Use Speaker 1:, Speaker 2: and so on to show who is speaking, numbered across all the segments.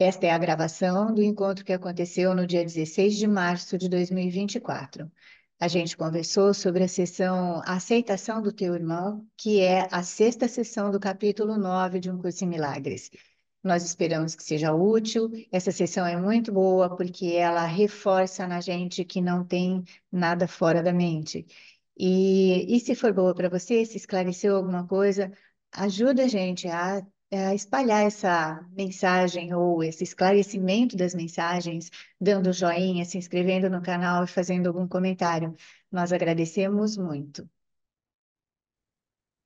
Speaker 1: Esta é a gravação do encontro que aconteceu no dia 16 de março de 2024. A gente conversou sobre a sessão Aceitação do Teu Irmão, que é a sexta sessão do capítulo 9 de Um Curso em Milagres. Nós esperamos que seja útil. Essa sessão é muito boa porque ela reforça na gente que não tem nada fora da mente. E se for boa para você, se esclareceu alguma coisa, ajuda a gente a espalhar essa mensagem ou esse esclarecimento das mensagens, dando joinha, se inscrevendo no canal e fazendo algum comentário. Nós agradecemos muito.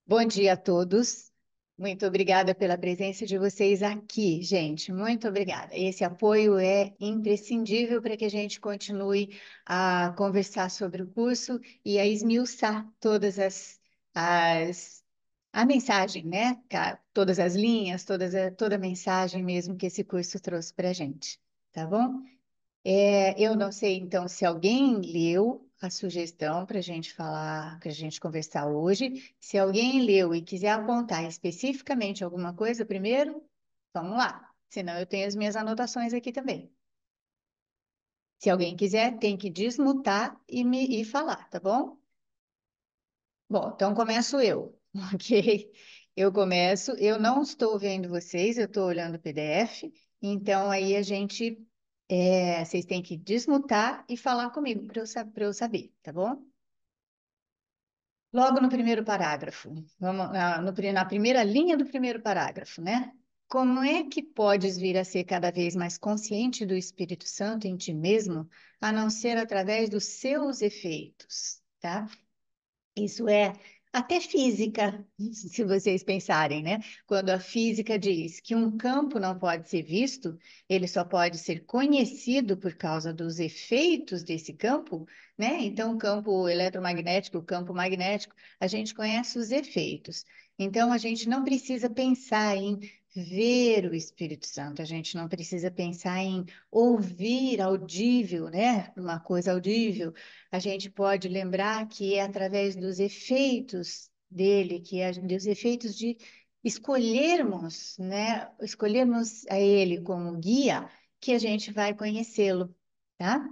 Speaker 1: Bom dia a todos. Muito obrigada pela presença de vocês aqui, gente. Muito obrigada. Esse apoio é imprescindível para que a gente continue a conversar sobre o curso e a esmiuçar as a mensagem, né? Todas as linhas, toda a mensagem mesmo que esse curso trouxe para a gente, tá bom? Eu não sei, então, se alguém leu a sugestão para a gente falar, para a gente conversar hoje. Se alguém leu e quiser apontar especificamente alguma coisa primeiro, vamos lá. Senão eu tenho as minhas anotações aqui também. Se alguém quiser, tem que desmutar e falar, tá bom? Bom, então começo eu, ok? Eu começo, eu não estou vendo vocês, eu estou olhando o PDF, então aí vocês têm que desmutar e falar comigo para eu saber, tá bom? Logo no primeiro parágrafo, na primeira linha do primeiro parágrafo, né? Como é que podes vir a ser cada vez mais consciente do Espírito Santo em ti mesmo, a não ser através dos seus efeitos, tá? Isso é até física, se vocês pensarem, né? Quando a física diz que um campo não pode ser visto, ele só pode ser conhecido por causa dos efeitos desse campo, né? Então, o campo eletromagnético, o campo magnético, a gente conhece os efeitos. Então, a gente não precisa pensar em ver o Espírito Santo, a gente não precisa pensar em ouvir audível, né? Uma coisa audível, a gente pode lembrar que é através dos efeitos dele, dos efeitos de escolhermos, né? Escolhermos a ele como guia, que a gente vai conhecê-lo, tá?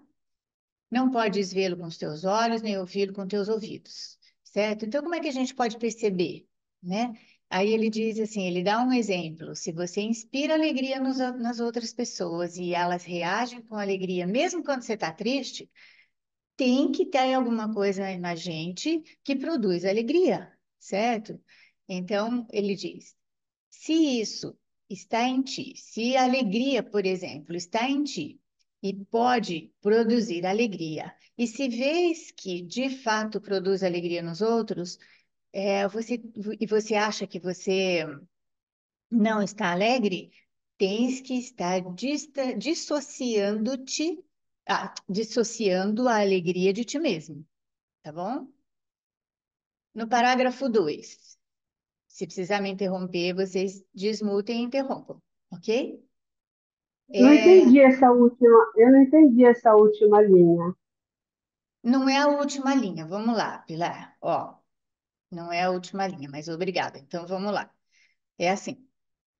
Speaker 1: Não podes vê-lo com os teus olhos, nem ouvi-lo com teus ouvidos, certo? Então, como é que a gente pode perceber, né? Aí ele diz assim, ele dá um exemplo. Se você inspira alegria nas outras pessoas e elas reagem com alegria, mesmo quando você está triste, tem que ter alguma coisa na gente que produz alegria, certo? Então, ele diz: se isso está em ti, se a alegria, por exemplo, está em ti e pode produzir alegria, e se vês que de fato produz alegria nos outros, e você acha que você não está alegre, tens que estar dissociando a alegria de ti mesmo, tá bom? No parágrafo 2, se precisar me interromper, vocês desmutem e interrompam, ok?
Speaker 2: Não
Speaker 1: É,
Speaker 2: entendi essa última, eu não entendi essa última linha.
Speaker 1: não é a última linha, vamos lá, Pilar. Ó, não é a última linha, mas obrigada. Então vamos lá. É assim.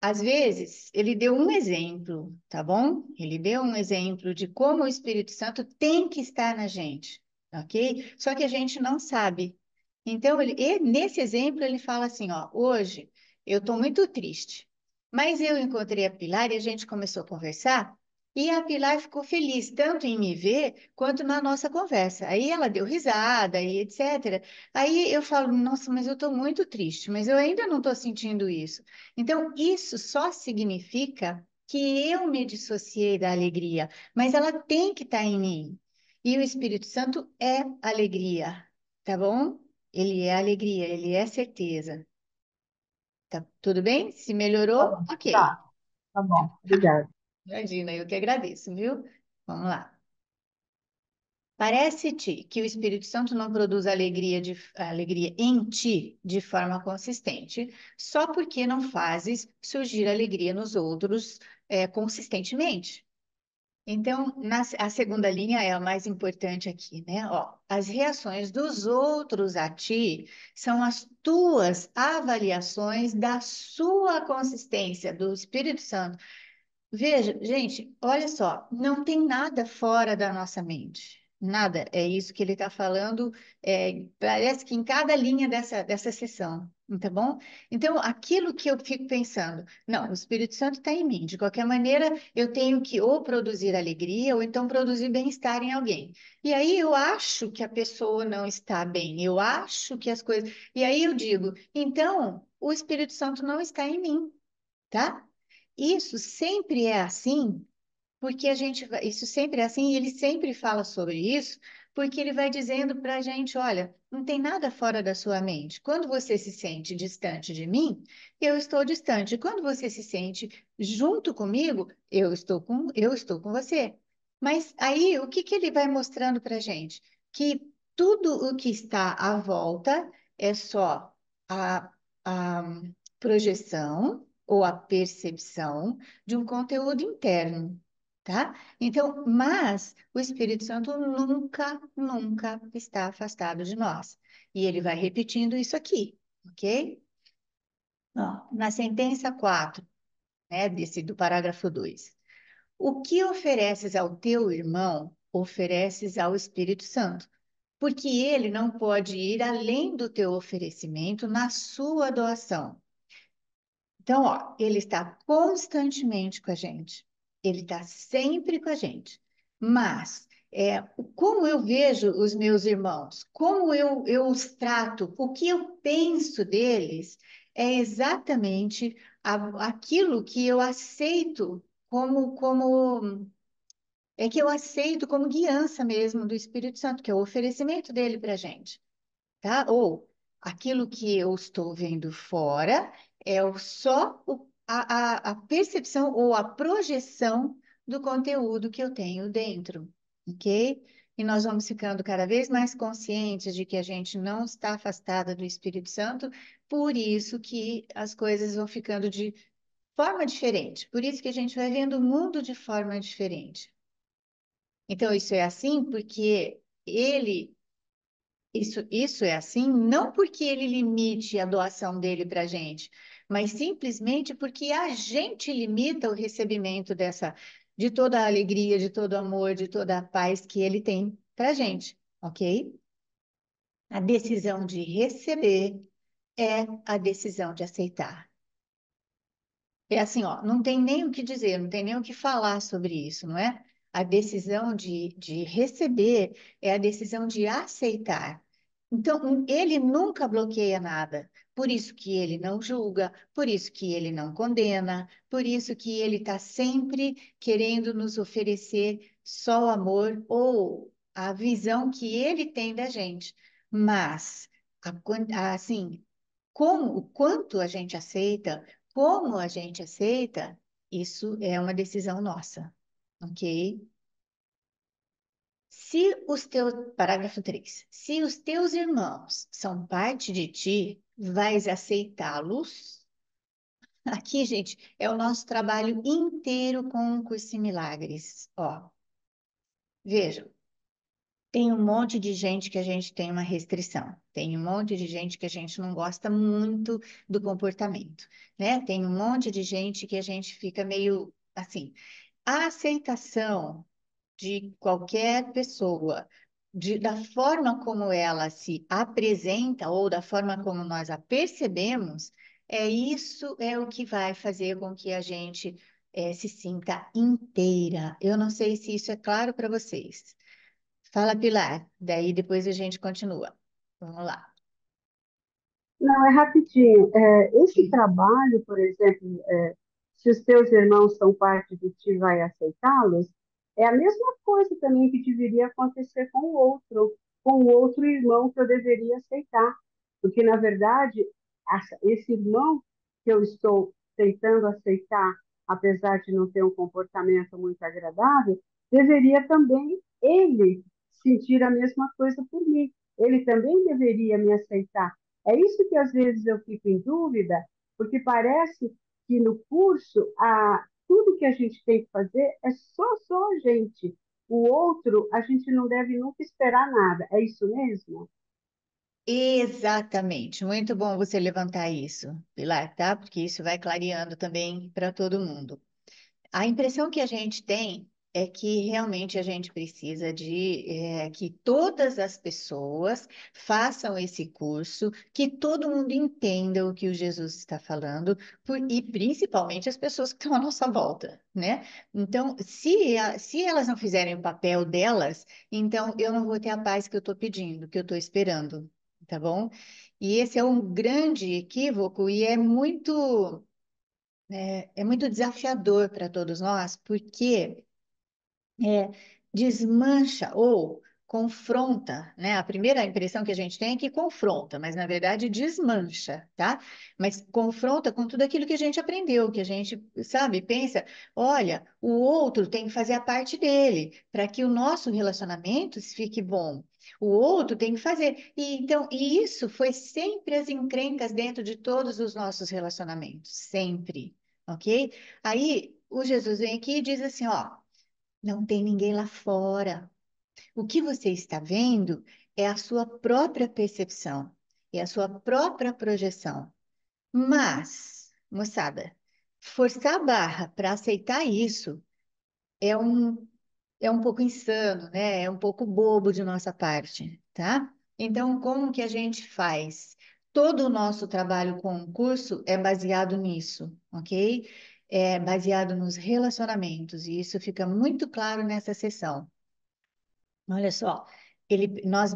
Speaker 1: Às vezes, ele deu um exemplo, tá bom? Ele deu um exemplo de como o Espírito Santo tem que estar na gente, ok? Só que a gente não sabe. Então, nesse exemplo, ele fala assim: ó, hoje eu estou muito triste, mas eu encontrei a Pilar e a gente começou a conversar, e a Pilar ficou feliz tanto em me ver quanto na nossa conversa. Aí ela deu risada e etc. Aí eu falo: nossa, mas eu estou muito triste, mas eu ainda não estou sentindo isso. Então, isso só significa que eu me dissociei da alegria, mas ela tem que estar em mim. E o Espírito Santo é alegria, tá bom? Ele é alegria, ele é certeza. Tá tudo bem? Se
Speaker 2: Tá
Speaker 1: melhorou,
Speaker 2: bom,
Speaker 1: ok.
Speaker 2: tá, tá bom, obrigada.
Speaker 1: Imagina, eu que agradeço, viu? Vamos lá. Parece-te que o Espírito Santo não produz alegria em ti de forma consistente, só porque não fazes surgir alegria nos outros, consistentemente. Então, a segunda linha é a mais importante aqui, né? Ó, as reações dos outros a ti são as tuas avaliações da sua consistência, do Espírito Santo. Veja, gente, olha só, não tem nada fora da nossa mente. Nada. É isso que ele está falando. Parece que em cada linha dessa sessão, tá bom? Então, aquilo que eu fico pensando, não, o Espírito Santo está em mim. De qualquer maneira, eu tenho que ou produzir alegria ou então produzir bem-estar em alguém. E aí eu acho que a pessoa não está bem. Eu acho que as coisas. E aí eu digo, então, o Espírito Santo não está em mim, tá? Isso sempre é assim, porque isso sempre é assim, e ele sempre fala sobre isso, porque ele vai dizendo para a gente, olha, não tem nada fora da sua mente. Quando você se sente distante de mim, eu estou distante. Quando você se sente junto comigo, eu estou com você. Mas aí, o que que ele vai mostrando para a gente? Que tudo o que está à volta é só a projeção ou a percepção de um conteúdo interno, tá? Então, mas o Espírito Santo nunca, nunca está afastado de nós. E ele vai repetindo isso aqui, ok? Ó, na sentença 4, né, do parágrafo 2. O que ofereces ao teu irmão, ofereces ao Espírito Santo, porque ele não pode ir além do teu oferecimento na sua doação. Então, ó, ele está constantemente com a gente. Ele está sempre com a gente. Mas, como eu vejo os meus irmãos, como eu os trato, o que eu penso deles, é exatamente aquilo que eu aceito é que eu aceito como guiança mesmo do Espírito Santo, que é o oferecimento dele para a gente, tá? Ou aquilo que eu estou vendo fora é só a percepção ou a projeção do conteúdo que eu tenho dentro, ok? E nós vamos ficando cada vez mais conscientes de que a gente não está afastada do Espírito Santo, por isso que as coisas vão ficando de forma diferente, por isso que a gente vai vendo o mundo de forma diferente. Então, isso é assim porque isso é assim não porque ele limite a doação dele para a gente, mas simplesmente porque a gente limita o recebimento de toda a alegria, de todo o amor, de toda a paz que ele tem para a gente, ok? A decisão de receber é a decisão de aceitar. É assim, ó, não tem nem o que dizer, não tem nem o que falar sobre isso, não é? A decisão de receber é a decisão de aceitar. Então, ele nunca bloqueia nada. Por isso que ele não julga, por isso que ele não condena, por isso que ele está sempre querendo nos oferecer só o amor ou a visão que ele tem da gente. Mas, assim, o quanto a gente aceita, como a gente aceita, isso é uma decisão nossa, ok? Parágrafo 3. Se os teus irmãos são parte de ti, vais aceitá-los. Aqui, gente, é o nosso trabalho inteiro com o curso em milagres. Ó, vejam, tem um monte de gente que a gente tem uma restrição. Tem um monte de gente que a gente não gosta muito do comportamento, né? Tem um monte de gente que a gente fica meio assim. A aceitação de qualquer pessoa, da forma como ela se apresenta ou da forma como nós a percebemos, isso é o que vai fazer com que a gente se sinta inteira. Eu não sei se isso é claro para vocês. Fala, Pilar. Daí depois a gente continua. Vamos lá.
Speaker 2: Não, é rapidinho. Esse trabalho, por exemplo, se os teus irmãos são parte de ti, vai aceitá-los, é a mesma coisa também que deveria acontecer com o outro irmão que eu deveria aceitar. Porque, na verdade, esse irmão que eu estou tentando aceitar, apesar de não ter um comportamento muito agradável, deveria também ele sentir a mesma coisa por mim. Ele também deveria me aceitar. É isso que às vezes eu fico em dúvida, porque parece que no curso tudo que a gente tem que fazer é só a gente. O outro, a gente não deve nunca esperar nada. É isso mesmo?
Speaker 1: Exatamente. Muito bom você levantar isso, Pilar, tá? Porque isso vai clareando também para todo mundo. A impressão que a gente tem é que realmente a gente precisa de que todas as pessoas façam esse curso, que todo mundo entenda o que o Jesus está falando, e principalmente as pessoas que estão à nossa volta, né? Então, se elas não fizerem o papel delas, então eu não vou ter a paz que eu estou pedindo, que eu estou esperando, tá bom? E esse é um grande equívoco e é muito desafiador para todos nós, porque é, desmancha ou confronta, né? A primeira impressão que a gente tem é que confronta, mas na verdade desmancha, tá? Mas confronta com tudo aquilo que a gente aprendeu, que a gente, sabe, pensa, olha, o outro tem que fazer a parte dele para que o nosso relacionamento fique bom. O outro tem que fazer. E isso foi sempre as encrencas dentro de todos os nossos relacionamentos, sempre, ok? Aí o Jesus vem aqui e diz assim, ó, não tem ninguém lá fora. O que você está vendo é a sua própria percepção, é a sua própria projeção. Mas, moçada, forçar a barra para aceitar isso é um, é um pouco insano, né? É um pouco bobo de nossa parte, tá? Então, como que a gente faz? Todo o nosso trabalho com o curso é baseado nisso, ok? É baseado nos relacionamentos, e isso fica muito claro nessa sessão. Olha só, nós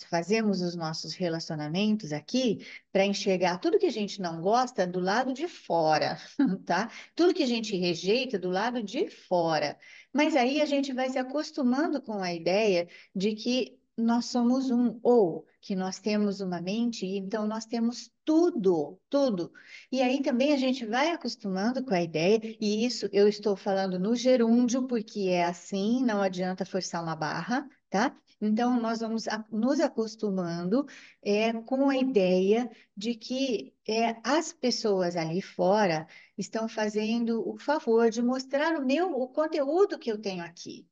Speaker 1: fazemos os nossos relacionamentos aqui para enxergar tudo que a gente não gosta do lado de fora, tá? Tudo que a gente rejeita do lado de fora. Mas aí a gente vai se acostumando com a ideia de que nós somos um, ou que nós temos uma mente, e então nós temos tudo, tudo. E aí também a gente vai acostumando com a ideia, e isso eu estou falando no gerúndio, porque é assim, não adianta forçar uma barra, tá? Então, nós vamos nos acostumando com a ideia de que as pessoas ali fora estão fazendo o favor de mostrar o conteúdo que eu tenho aqui.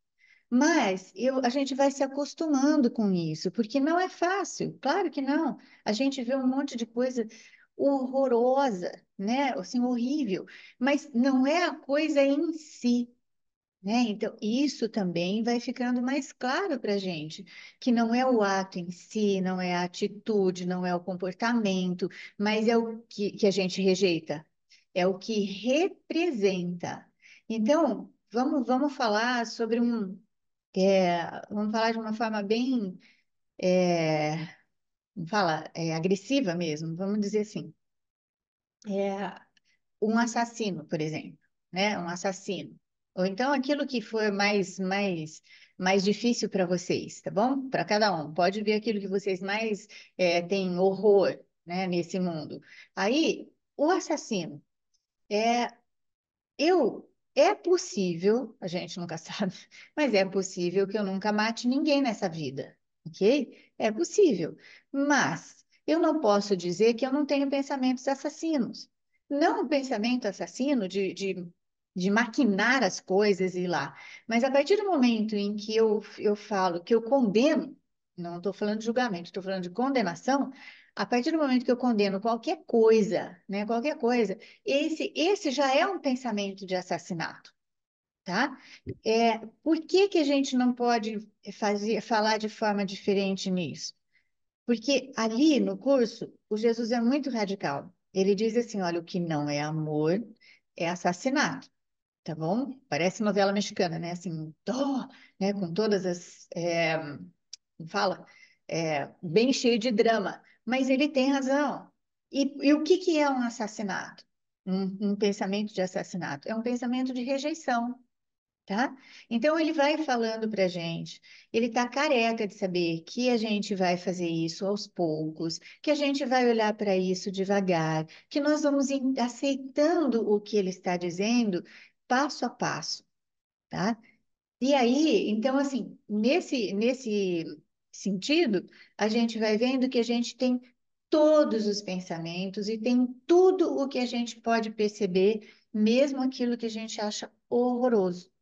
Speaker 1: Mas a gente vai se acostumando com isso, porque não é fácil, claro que não. A gente vê um monte de coisa horrorosa, né? Assim, horrível, mas não é a coisa em si, né? Então, isso também vai ficando mais claro para a gente, que não é o ato em si, não é a atitude, não é o comportamento, mas é o que a gente rejeita, é o que representa. Então, vamos falar sobre vamos falar de uma forma bem, vamos falar, agressiva mesmo, vamos dizer assim. Um assassino, por exemplo, né? Um assassino. Ou então aquilo que for mais difícil para vocês, tá bom? Para cada um. Pode ver aquilo que vocês mais têm horror, né, nesse mundo. Aí, o assassino. É, é possível, a gente nunca sabe, mas é possível que eu nunca mate ninguém nessa vida, ok? É possível. Mas eu não posso dizer que eu não tenho pensamentos assassinos. Não um pensamento assassino de maquinar as coisas e ir lá. Mas a partir do momento em que eu falo que eu condeno, não estou falando de julgamento, estou falando de condenação, a partir do momento que eu condeno qualquer coisa, né, qualquer coisa, esse já é um pensamento de assassinato, tá? Por que que a gente não pode falar de forma diferente nisso? Porque ali no curso, o Jesus é muito radical. Ele diz assim, olha, o que não é amor é assassinato, tá bom? Parece novela mexicana, né? Assim, né? Com todas fala, bem cheio de drama, mas ele tem razão. E o que que é um assassinato? Um pensamento de assassinato? É um pensamento de rejeição, tá? Então ele vai falando para gente, ele está careca de saber que a gente vai fazer isso aos poucos, que a gente vai olhar para isso devagar, que nós vamos aceitando o que ele está dizendo passo a passo, tá? E aí, então, assim, nesse sentido, a gente vai vendo que a gente tem todos os pensamentos e tem tudo o que a gente pode perceber, mesmo aquilo que a gente acha horroroso,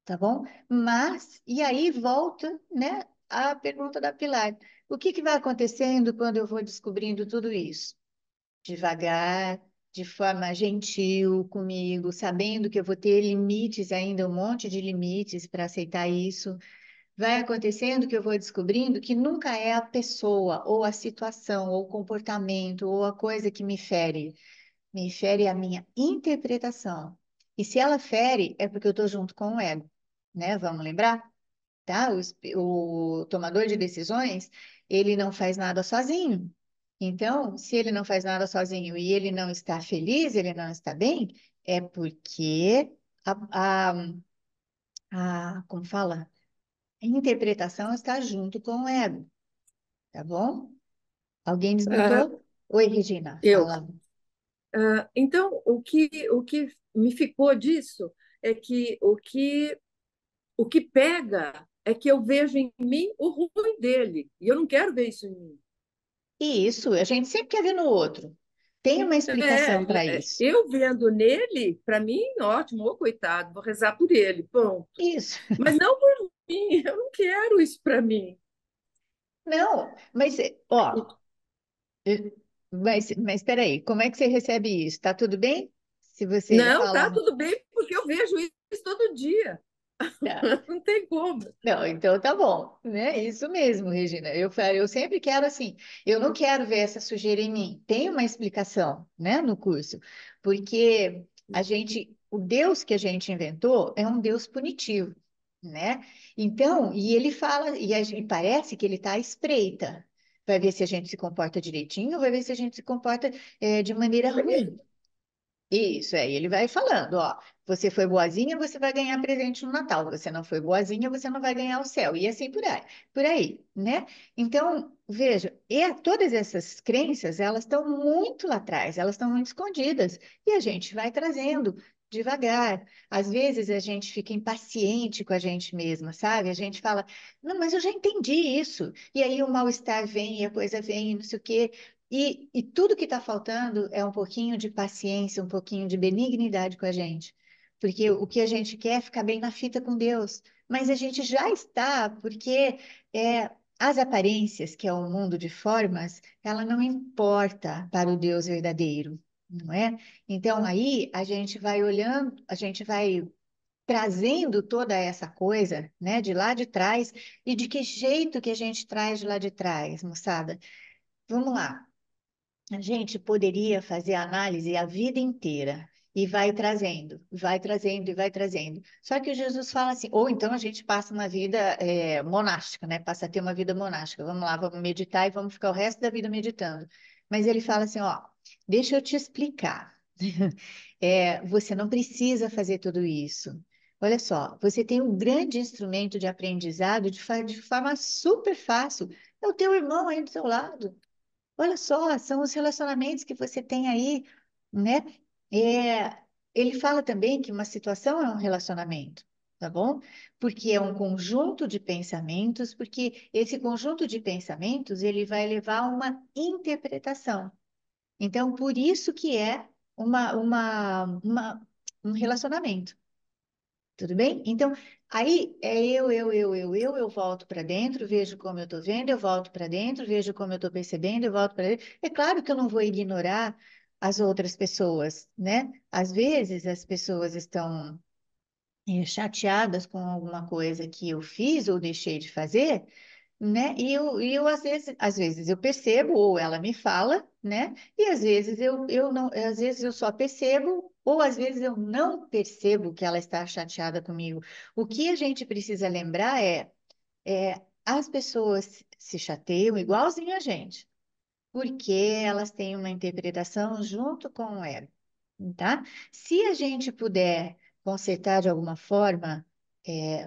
Speaker 1: tá bom? Mas, e aí volta, né, a pergunta da Pilar. O que que vai acontecendo quando eu vou descobrindo tudo isso? Devagar, de forma gentil comigo, sabendo que eu vou ter limites ainda, um monte de limites para aceitar isso. Vai acontecendo que eu vou descobrindo que nunca é a pessoa, ou a situação, ou o comportamento, ou a coisa que me fere. Me fere a minha interpretação. E se ela fere, é porque eu estou junto com o ego, né? Vamos lembrar? Tá? O tomador de decisões, ele não faz nada sozinho. Então, se ele não faz nada sozinho e ele não está feliz, ele não está bem, é porque a, como fala? A interpretação está junto com o ego, tá bom? Alguém
Speaker 3: Ah,
Speaker 1: desmutou? Oi, Regina,
Speaker 3: eu.
Speaker 1: fala.
Speaker 3: Então, o que me ficou disso é que o que pega é que eu vejo em mim o ruim dele, e eu não quero ver isso em mim.
Speaker 1: E isso, a gente sempre quer ver no outro. Tem uma explicação para isso.
Speaker 3: Eu vendo nele, para mim, ótimo, ô coitado, vou rezar por ele, ponto.
Speaker 1: Isso.
Speaker 3: Mas não por mim, eu não quero isso para mim.
Speaker 1: Não, mas, ó, mas espera aí, como é que você recebe isso? Tá tudo bem? Se você
Speaker 3: Não,
Speaker 1: fala,
Speaker 3: tá tudo bem, porque eu vejo isso todo dia.
Speaker 1: tá.
Speaker 3: Não tem como.
Speaker 1: Não, então tá bom, né? Isso mesmo, Regina. Eu sempre quero assim, eu não quero ver essa sujeira em mim. Tem uma explicação, né, no curso, porque o Deus que a gente inventou é um Deus punitivo, né? Então, e ele fala, e a gente parece que ele está à espreita. Vai ver se a gente se comporta direitinho, vai ver se a gente se comporta de maneira ruim. Isso, ele vai falando, ó, você foi boazinha, você vai ganhar presente no Natal, você não foi boazinha, você não vai ganhar o céu, e assim por aí, né? Então, veja, todas essas crenças, elas estão muito lá atrás, elas estão muito escondidas, e a gente vai trazendo devagar. Às vezes a gente fica impaciente com a gente mesma, sabe? A gente fala, não, mas eu já entendi isso, e aí o mal-estar vem, e a coisa vem, e não sei o quê, e tudo que está faltando é um pouquinho de paciência, um pouquinho de benignidade com a gente. Porque o que a gente quer é ficar bem na fita com Deus. Mas a gente já está, porque é, as aparências, que é o mundo de formas, ela não importa para o Deus verdadeiro, não é? Então aí a gente vai olhando, a gente vai trazendo toda essa coisa, né, de lá de trás, e de que jeito que a gente traz de lá de trás, moçada? Vamos lá. A gente poderia fazer a análise a vida inteira e vai trazendo e vai trazendo. Só que o Jesus fala assim, ou então a gente passa uma vida monástica, né? Passa a ter uma vida monástica. Vamos lá, vamos meditar e vamos ficar o resto da vida meditando. Mas ele fala assim, ó, deixa eu te explicar. Você não precisa fazer tudo isso. Olha só, você tem um grande instrumento de aprendizado de forma super fácil. É o teu irmão aí do seu lado. Olha só, são os relacionamentos que você tem aí, né? É, ele fala também que uma situação é um relacionamento, tá bom? Porque é um conjunto de pensamentos, porque esse conjunto de pensamentos ele vai levar a uma interpretação. Então, por isso que é um relacionamento. Tudo bem? Então, aí é eu volto para dentro, vejo como eu estou vendo, eu volto para dentro, vejo como eu estou percebendo, eu volto para dentro. É claro que eu não vou ignorar as outras pessoas, né? Às vezes as pessoas estão chateadas com alguma coisa que eu fiz ou deixei de fazer, né? E eu às vezes eu percebo, ou ela me fala, né? E às vezes eu não, às vezes eu só percebo, ou às vezes eu não percebo que ela está chateada comigo. O que a gente precisa lembrar as pessoas se chateiam igualzinho a gente, porque elas têm uma interpretação junto com o ego, tá? Se a gente puder consertar de alguma forma,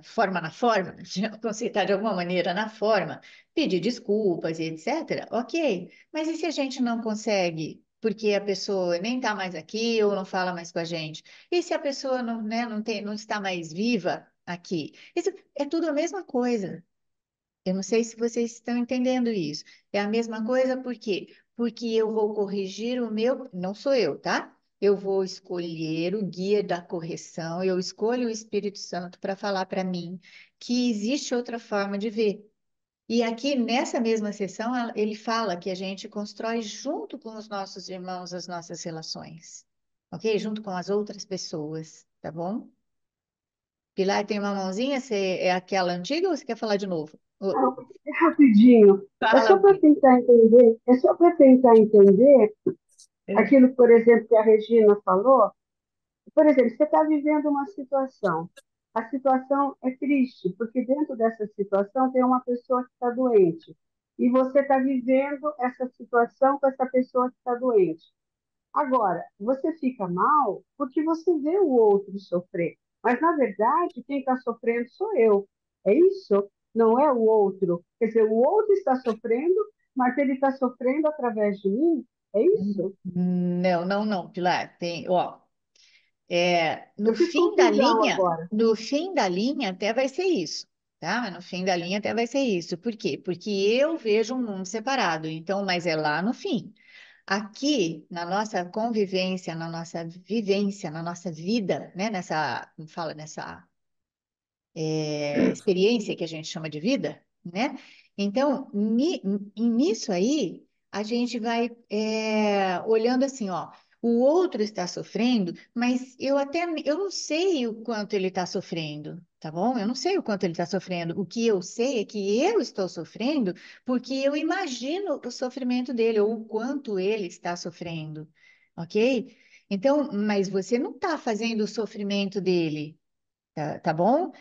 Speaker 1: forma na forma, consertar de alguma maneira na forma, pedir desculpas e etc., ok. Mas e se a gente não consegue, porque a pessoa nem está mais aqui ou não fala mais com a gente? E se a pessoa não, né, não está mais viva aqui? Isso é tudo a mesma coisa. Eu não sei se vocês estão entendendo isso. É a mesma coisa, por quê? Porque eu vou corrigir o meu, não sou eu, tá? Eu vou escolher o guia da correção, eu escolho o Espírito Santo para falar para mim que existe outra forma de ver. E aqui, nessa mesma sessão, ele fala que a gente constrói junto com os nossos irmãos as nossas relações, ok? Junto com as outras pessoas, tá bom? Pilar, tem uma mãozinha? Você é aquela antiga ou você quer falar de novo?
Speaker 2: Não, é rapidinho. É
Speaker 1: Fala,
Speaker 2: só para
Speaker 1: mãe.
Speaker 2: tentar entender, é só para tentar entender aquilo, por exemplo, que a Regina falou. Por exemplo, você está vivendo uma situação. A situação é triste, porque dentro dessa situação tem uma pessoa que está doente. E você está vivendo essa situação com essa pessoa que está doente. Agora, você fica mal porque você vê o outro sofrer. Mas, na verdade, quem está sofrendo sou eu. É isso? Não é o outro. Quer dizer, o outro está sofrendo, mas ele está sofrendo através de mim. É isso?
Speaker 1: Não, não, não, Pilar. Tem, ó,
Speaker 2: Eu fiz confusão agora.
Speaker 1: no fim da linha até vai ser isso, tá? No fim da linha até vai ser isso. Por quê? Porque eu vejo um mundo separado, então, mas é lá no fim. Aqui, na nossa convivência, na nossa vivência, na nossa vida, né? Nessa, como fala, nessa experiência que a gente chama de vida, né? Então, nisso aí, a gente vai olhando assim, ó, o outro está sofrendo, mas eu não sei o quanto ele está sofrendo, tá bom? Eu não sei o quanto ele está sofrendo. O que eu sei é que eu estou sofrendo porque eu imagino o sofrimento dele ou o quanto ele está sofrendo, ok? Então, mas você não está fazendo o sofrimento dele. Tá bom?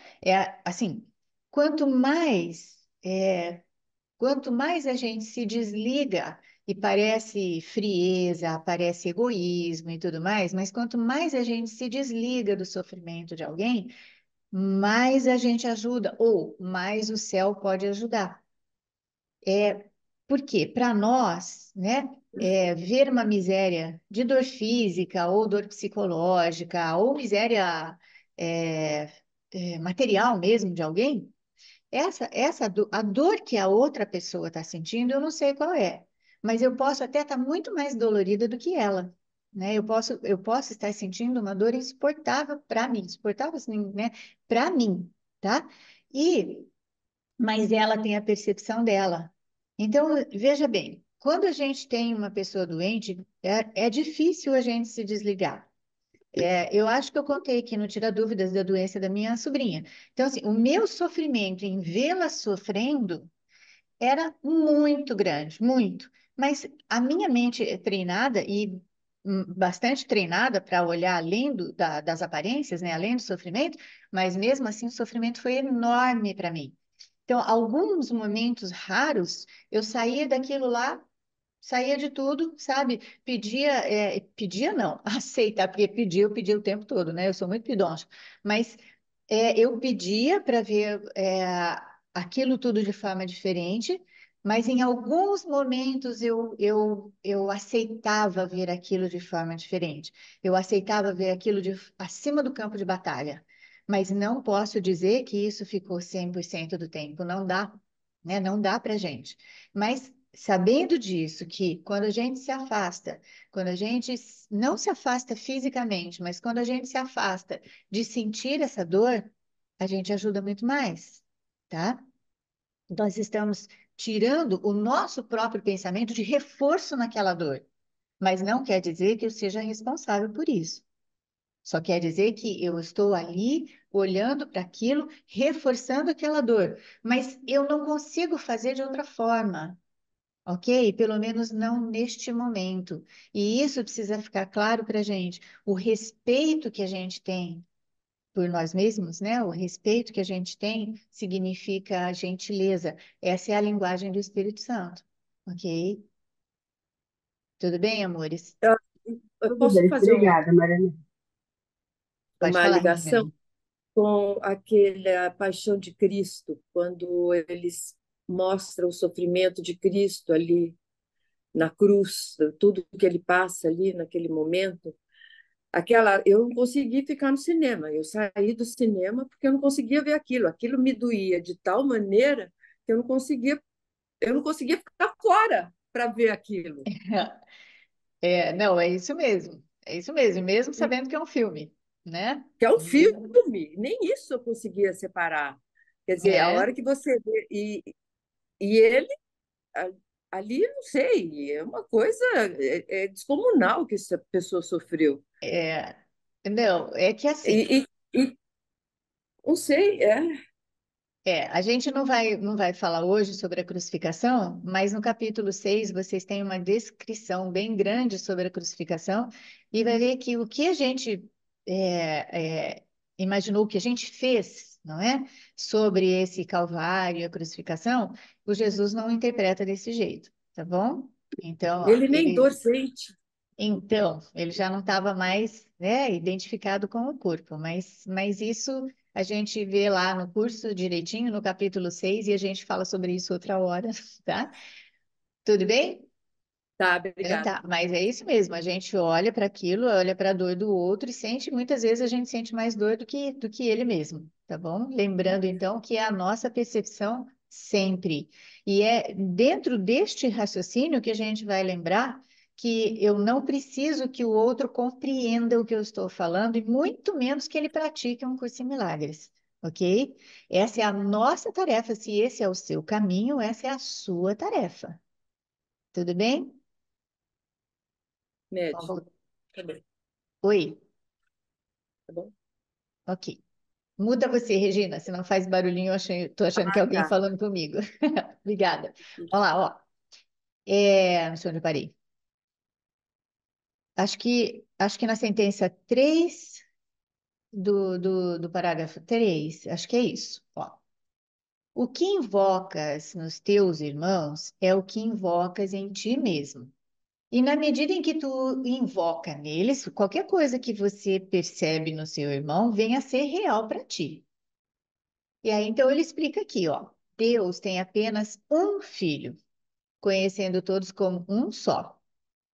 Speaker 1: Assim, quanto mais quanto mais a gente se desliga e parece frieza, parece egoísmo e tudo mais, mas quanto mais a gente se desliga do sofrimento de alguém, mais a gente ajuda, ou mais o céu pode ajudar. Por quê? Para nós, né, ver uma miséria de dor física ou dor psicológica ou miséria é, material mesmo de alguém, a dor que a outra pessoa está sentindo, eu não sei qual é, mas eu posso até estar muito mais dolorida do que ela, né? Eu posso estar sentindo uma dor insuportável para mim, insuportável assim, né? Para mim, tá? E mas ela tem a percepção dela. Então, veja bem, quando a gente tem uma pessoa doente, é difícil a gente se desligar. Eu acho que eu contei aqui no Tira Dúvidas da doença da minha sobrinha. Então, assim, o meu sofrimento em vê-la sofrendo era muito grande, muito. Mas a minha mente é treinada e bastante treinada para olhar além das aparências, né, além do sofrimento, mas mesmo assim o sofrimento foi enorme para mim. Então, alguns momentos raros, eu saía daquilo lá, saía de tudo, sabe? Pedia não, aceitar, porque pedir, eu pedia o tempo todo, né? Eu sou muito pidoncha. Mas eu pedia para ver aquilo tudo de forma diferente, mas em alguns momentos eu aceitava ver aquilo de forma diferente. Eu aceitava ver aquilo acima do campo de batalha. Mas não posso dizer que isso ficou 100% do tempo. Não dá, né? Não dá para gente. Mas sabendo disso, que quando a gente se afasta, quando a gente não se afasta fisicamente, mas quando a gente se afasta de sentir essa dor, a gente ajuda muito mais, tá? Nós estamos tirando o nosso próprio pensamento de reforço naquela dor, mas não quer dizer que eu seja responsável por isso. Só quer dizer que eu estou ali olhando para aquilo, reforçando aquela dor, mas eu não consigo fazer de outra forma. Ok? Pelo menos não neste momento. E isso precisa ficar claro para a gente. O respeito que a gente tem por nós mesmos, né? O respeito que a gente tem significa gentileza. Essa é a linguagem do Espírito Santo, ok? Tudo bem, amores?
Speaker 3: Eu, eu
Speaker 2: Tudo
Speaker 3: posso
Speaker 2: bem,
Speaker 3: fazer
Speaker 2: obrigada, Maria.
Speaker 1: Pode
Speaker 3: uma
Speaker 1: falar,
Speaker 3: ligação
Speaker 1: Regina.
Speaker 3: com aquela paixão de Cristo, quando eles mostram o sofrimento de Cristo ali na cruz, tudo que ele passa ali naquele momento. Eu não consegui ficar no cinema. Eu saí do cinema porque eu não conseguia ver aquilo. Aquilo me doía de tal maneira que eu não conseguia ficar fora para ver aquilo.
Speaker 1: Não, é isso mesmo. É isso mesmo, mesmo sabendo que é um filme, né?
Speaker 3: Que é um filme, nem isso eu conseguia separar. Quer dizer, a
Speaker 1: É,
Speaker 3: hora que você vê, e ele, a- ali, não sei, é uma coisa, é descomunal que essa pessoa sofreu.
Speaker 1: É, não, é que assim,
Speaker 3: E não sei,
Speaker 1: a gente não vai falar hoje sobre a crucificação, mas no capítulo 6 vocês têm uma descrição bem grande sobre a crucificação e vai ver que o que a gente imaginou, o que a gente fez, não é? Sobre esse Calvário e a crucificação, o Jesus não interpreta desse jeito, tá bom? Então, ó,
Speaker 3: ele nem dor sente.
Speaker 1: ele já não estava mais, né, identificado com o corpo, mas isso a gente vê lá no curso direitinho, no capítulo 6 e a gente fala sobre isso outra hora, tá? Tudo bem?
Speaker 3: Tá,
Speaker 1: Então
Speaker 3: obrigada.
Speaker 1: tá, mas é isso mesmo, a gente olha para aquilo, olha para a dor do outro e sente, muitas vezes a gente sente mais dor do que ele mesmo, tá bom? Lembrando então que é a nossa percepção sempre. E é dentro deste raciocínio que a gente vai lembrar que eu não preciso que o outro compreenda o que eu estou falando e muito menos que ele pratique um curso em milagres, ok? Essa é a nossa tarefa, se esse é o seu caminho, essa é a sua tarefa. Tudo bem?
Speaker 3: Médio.
Speaker 1: Vamos-
Speaker 3: Tá bom,
Speaker 1: Oi.
Speaker 3: tá bom.
Speaker 1: Ok. Muda você, Regina, se não faz barulhinho, tô achando que é
Speaker 3: Ah,
Speaker 1: alguém
Speaker 3: tá.
Speaker 1: falando comigo. Obrigada. Olha lá, ó. Não sei onde eu parei. Acho que na sentença 3 do parágrafo 3, acho que é isso. Ó. O que invocas nos teus irmãos é o que invocas em ti mesmo. E na medida em que tu invoca neles, qualquer coisa que você percebe no seu irmão vem a ser real para ti. E aí, então, ele explica aqui, ó. Deus tem apenas um filho, conhecendo todos como um só.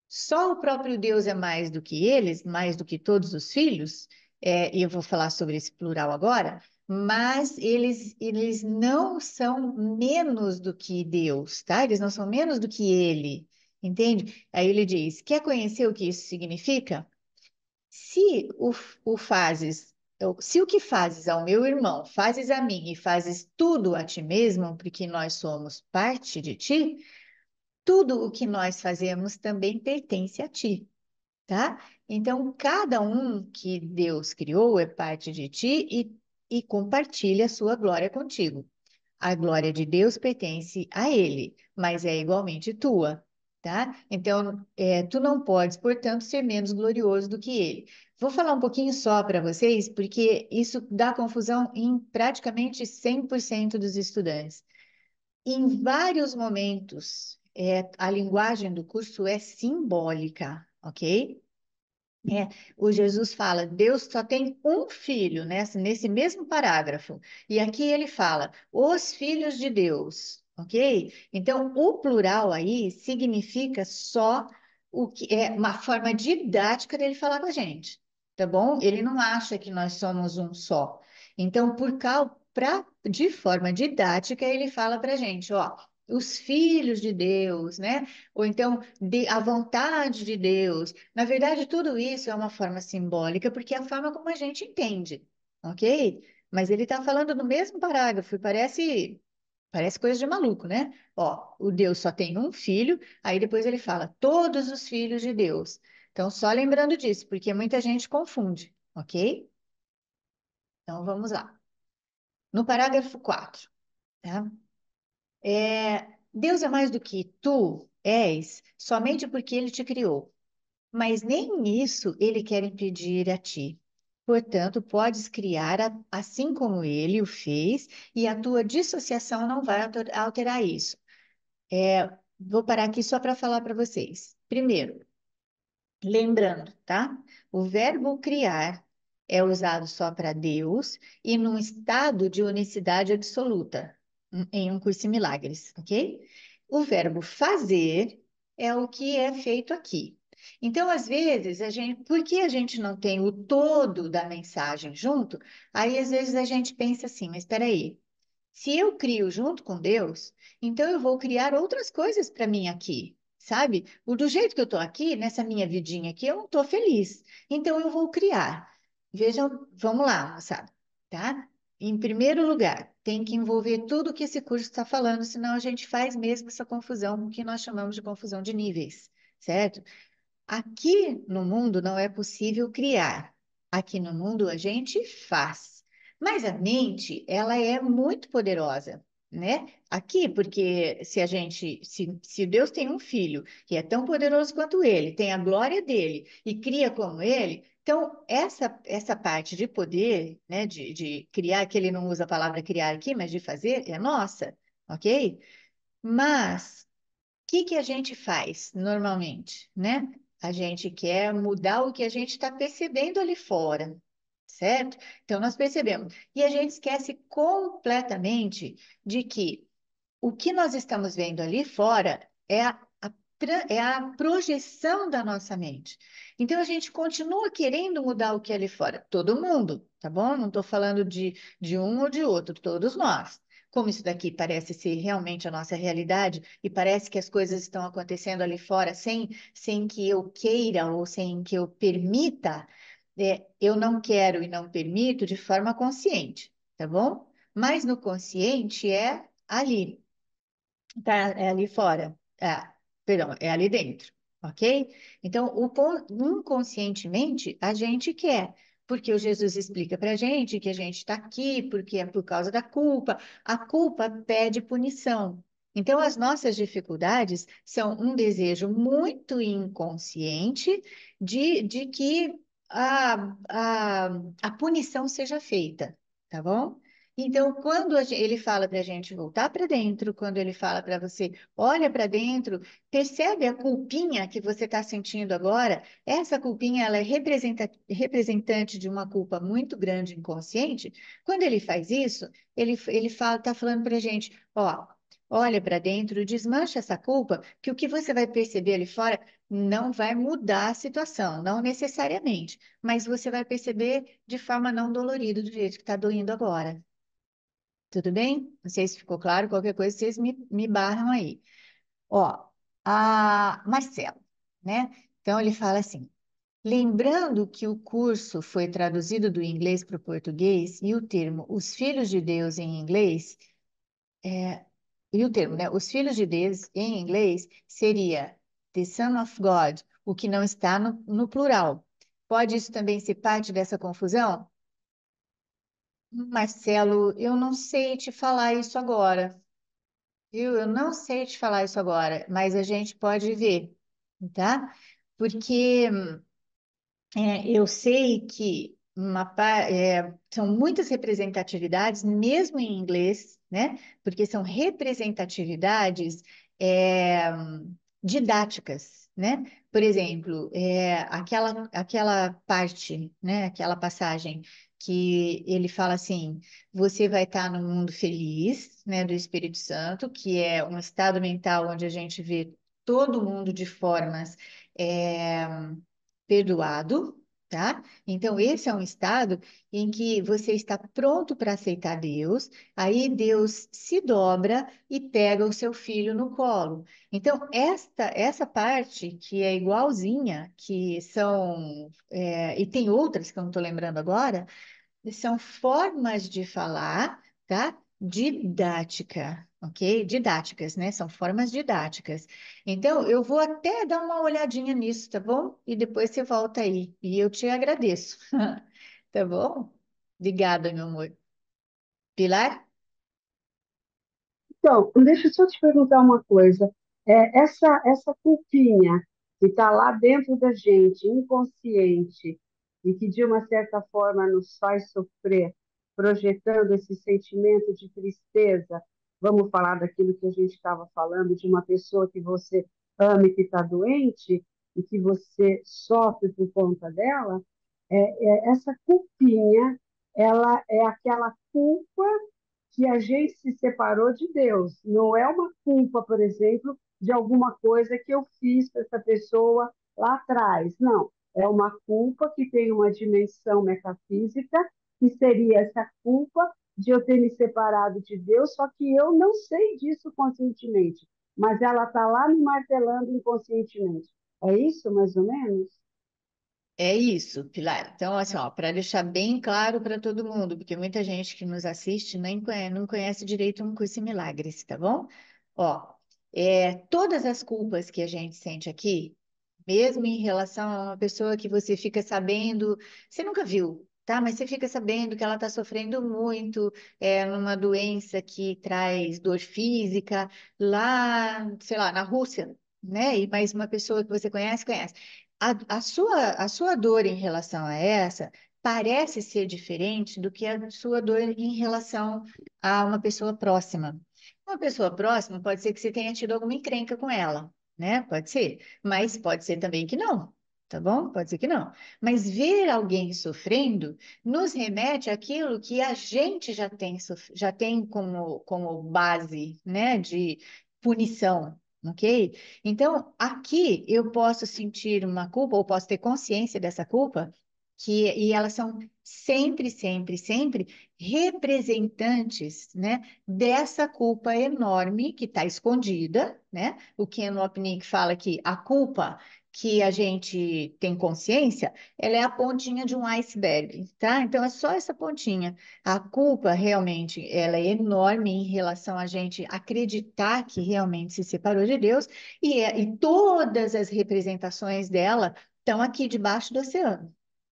Speaker 1: Só o próprio Deus é mais do que eles, mais do que todos os filhos, e eu vou falar sobre esse plural agora, mas eles não são menos do que Deus, tá? Eles não são menos do que ele, entende? Aí ele diz: quer conhecer o que isso significa? Se o fazes, se o que fazes ao meu irmão, fazes a mim e fazes tudo a ti mesmo, porque nós somos parte de ti, tudo o que nós fazemos também pertence a ti, tá? Então, cada um que Deus criou é parte de ti e compartilha a sua glória contigo. A glória de Deus pertence a Ele, mas é igualmente tua, tá? Então, tu não podes, portanto, ser menos glorioso do que Ele. Vou falar um pouquinho só para vocês, porque isso dá confusão em praticamente 100% dos estudantes. Em vários momentos, a linguagem do curso é simbólica, ok? É, o Jesus fala, Deus só tem um filho, nesse mesmo parágrafo. E aqui ele fala, os filhos de Deus, ok? Então, o plural aí significa só o que é uma forma didática dele falar com a gente, tá bom? Ele não acha que nós somos um só. Então, de forma didática, ele fala para a gente, ó, os filhos de Deus, né? Ou então, a vontade de Deus. Na verdade, tudo isso é uma forma simbólica, porque é a forma como a gente entende, ok? Mas ele está falando no mesmo parágrafo, e parece coisa de maluco, né? Ó, o Deus só tem um filho, aí depois ele fala todos os filhos de Deus. Então, só lembrando disso, porque muita gente confunde, ok? Então, vamos lá. No parágrafo 4, tá? Deus é mais do que tu és, somente porque ele te criou. Mas nem isso ele quer impedir a ti. Portanto, podes criar assim como ele o fez, e a tua dissociação não vai alterar isso. Vou parar aqui só para falar para vocês. Primeiro, lembrando, tá? O verbo criar é usado só para Deus e num estado de unicidade absoluta, em um curso em milagres, ok? O verbo fazer é o que é feito aqui. Então, às vezes, porque a gente não tem o todo da mensagem junto, aí às vezes a gente pensa assim, mas espera aí, se eu crio junto com Deus, então eu vou criar outras coisas para mim aqui, sabe? Do jeito que eu estou aqui, nessa minha vidinha aqui, eu não estou feliz. Então eu vou criar. Vejam, vamos lá, moçada, tá? em primeiro lugar, tem que envolver tudo que esse curso está falando, senão a gente faz mesmo essa confusão, que nós chamamos de confusão de níveis, certo? Aqui no mundo não é possível criar. Aqui no mundo a gente faz. Mas a mente, ela é muito poderosa, né? Aqui, porque se Deus tem um filho que é tão poderoso quanto ele, tem a glória dele e cria como ele, então essa parte de poder, né, de criar, que ele não usa a palavra criar aqui, mas de fazer, é nossa, ok? Mas que a gente faz normalmente, né? A gente quer mudar o que a gente está percebendo ali fora, certo? Então, nós percebemos. E a gente esquece completamente de que o que nós estamos vendo ali fora é a projeção da nossa mente. Então, a gente continua querendo mudar o que é ali fora. Todo mundo, tá bom? Não estou falando de um ou de outro, todos nós. Como isso daqui parece ser realmente a nossa realidade e parece que as coisas estão acontecendo ali fora sem que eu queira ou sem que eu permita, eu não quero e não permito de forma consciente, tá bom? Mas no consciente é ali. Tá, é ali fora. Perdão, é ali dentro, ok? Então, inconscientemente, a gente quer, porque o Jesus explica para a gente que a gente está aqui porque é por causa da culpa. A culpa pede punição. Então, as nossas dificuldades são um desejo muito inconsciente de que a punição seja feita, tá bom? Então, quando ele fala para a gente voltar para dentro, quando ele fala para você, olha para dentro, percebe a culpinha que você está sentindo agora? Essa culpinha, ela é representante de uma culpa muito grande inconsciente. Quando ele faz isso, ele fala, está falando para a gente, ó, olha para dentro, desmancha essa culpa, que o que você vai perceber ali fora não vai mudar a situação, não necessariamente, mas você vai perceber de forma não dolorida, do jeito que está doendo agora. Tudo bem? Não sei se ficou claro, qualquer coisa vocês me barram aí. Ó, a Marcelo, né? Então ele fala assim: lembrando que o curso foi traduzido do inglês para o português e o termo os filhos de Deus em inglês, e o termo, né? Os filhos de Deus em inglês seria the Son of God, o que não está no plural. Pode isso também ser parte dessa confusão? Marcelo, eu não sei te falar isso agora. Viu? Eu não sei te falar isso agora, mas a gente pode ver, tá? Porque eu sei que são muitas representatividades, mesmo em inglês, né? Porque são representatividades é, didáticas, né? Por exemplo, aquela parte, né? Aquela passagem que ele fala assim: você vai estar no mundo feliz, né? Do Espírito Santo, que é um estado mental onde a gente vê todo mundo de formas. é, Perdoado, tá? Então, esse é um estado em que você está pronto para aceitar Deus, aí Deus se dobra e pega o seu filho no colo. Então, essa parte que é igualzinha, que são, e tem outras que eu não estou lembrando agora, são formas de falar, tá? Didática, ok? Didáticas, né? São formas didáticas. Então, eu vou até dar uma olhadinha nisso, tá bom? E depois você volta aí. E eu te agradeço, tá bom? Obrigada, meu amor. Pilar?
Speaker 2: Então, deixa eu só te perguntar uma coisa. Essa culpinha que está lá dentro da gente, inconsciente, e que de uma certa forma nos faz sofrer, projetando esse sentimento de tristeza, vamos falar daquilo que a gente estava falando, de uma pessoa que você ama e que está doente, e que você sofre por conta dela, essa culpinha, ela é aquela culpa que a gente se separou de Deus. Não é uma culpa, por exemplo, de alguma coisa que eu fiz para essa pessoa lá atrás. Não. É uma culpa que tem uma dimensão metafísica, que seria essa culpa de eu ter me separado de Deus, só que eu não sei disso conscientemente, mas ela está lá me martelando inconscientemente. É isso, mais ou menos?
Speaker 1: É isso, Pilar. Então, assim, ó, para deixar bem claro para todo mundo, porque muita gente que nos assiste nem conhece, não conhece direito um curso em milagres, tá bom? Ó, todas as culpas que a gente sente aqui, mesmo em relação a uma pessoa que você fica sabendo, você nunca viu, tá? Mas você fica sabendo que ela está sofrendo muito, numa doença que traz dor física, lá, sei lá, na Rússia, né? E mais uma pessoa que você conhece, conhece. A sua dor em relação a essa parece ser diferente do que a sua dor em relação a uma pessoa próxima. Uma pessoa próxima pode ser que você tenha tido alguma encrenca com ela, né? Pode ser, mas pode ser também que não, tá bom? Pode ser que não. Mas ver alguém sofrendo nos remete àquilo que a gente já tem como base, né, de punição, ok? Então, aqui eu posso sentir uma culpa, ou posso ter consciência dessa culpa, e elas são sempre, sempre, sempre representantes, né, dessa culpa enorme que está escondida, né? O Ken Wapnick fala que a culpa que a gente tem consciência, ela é a pontinha de um iceberg, tá? Então é só essa pontinha. A culpa realmente, ela é enorme em relação a gente acreditar que realmente se separou de Deus e todas as representações dela estão aqui debaixo do oceano,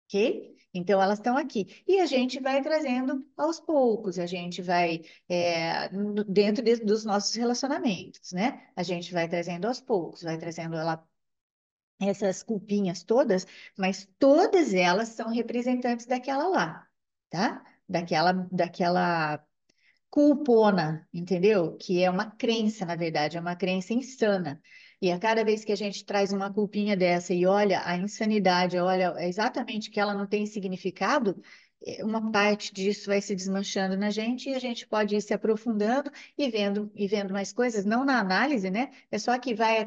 Speaker 1: ok? Então, elas estão aqui. E a gente vai trazendo aos poucos, a gente vai, dentro dos nossos relacionamentos, né? A gente vai trazendo aos poucos, vai trazendo essas culpinhas todas, todas elas são representantes daquela lá, tá? Daquela culpona, entendeu? Que é uma crença, na verdade, é uma crença insana. E a cada vez que a gente traz uma culpinha dessa e olha a insanidade, olha exatamente que ela não tem significado, uma parte disso vai se desmanchando na gente e a gente pode ir se aprofundando e vendo mais coisas, não na análise, né? É só que vai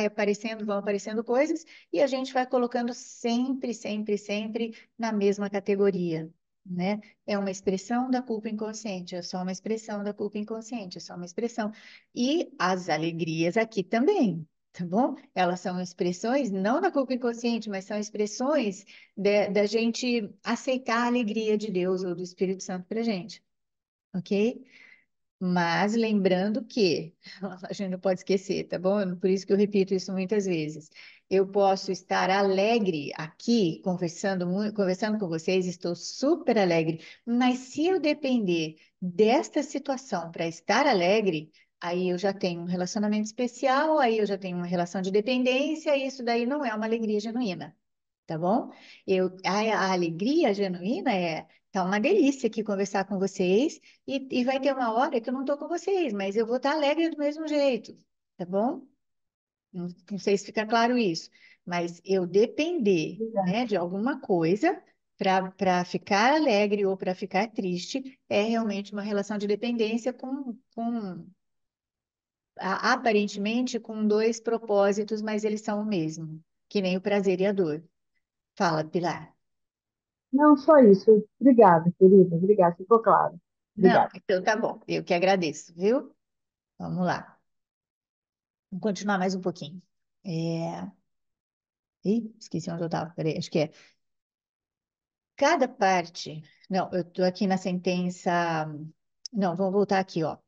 Speaker 1: aparecendo, vão aparecendo coisas e a gente vai colocando sempre, sempre, sempre na mesma categoria, né? É uma expressão da culpa inconsciente, é só uma expressão da culpa inconsciente, é só uma expressão. E as alegrias aqui também, tá bom? Elas são expressões, não da culpa inconsciente, mas são expressões da gente aceitar a alegria de Deus ou do Espírito Santo para gente, ok? Mas lembrando que a gente não pode esquecer, tá bom? Por isso que eu repito isso muitas vezes. Eu posso estar alegre aqui, conversando com vocês, estou super alegre, mas se eu depender desta situação para estar alegre, aí eu já tenho um relacionamento especial, aí eu já tenho uma relação de dependência, e isso daí não é uma alegria genuína, tá bom? A alegria genuína tá uma delícia aqui conversar com vocês e vai ter uma hora que eu não estou com vocês, mas eu vou estar alegre do mesmo jeito, tá bom? Não sei se fica claro isso, mas eu depender,
Speaker 2: Obrigada.
Speaker 1: né, de alguma coisa para ficar alegre ou para ficar triste é realmente uma relação de dependência aparentemente com dois propósitos, mas eles são o mesmo, que nem o prazer e a dor. Fala, Pilar.
Speaker 2: Não, só isso. Obrigada, querida. Obrigada, ficou claro.
Speaker 1: Não,
Speaker 2: Obrigada.
Speaker 1: então tá bom. Eu que agradeço, viu? Vamos lá. Vamos continuar mais um pouquinho. É... Ih, esqueci onde eu estava. Peraí, acho que é cada parte. Não, eu estou aqui na sentença. Não, vamos voltar aqui, ó.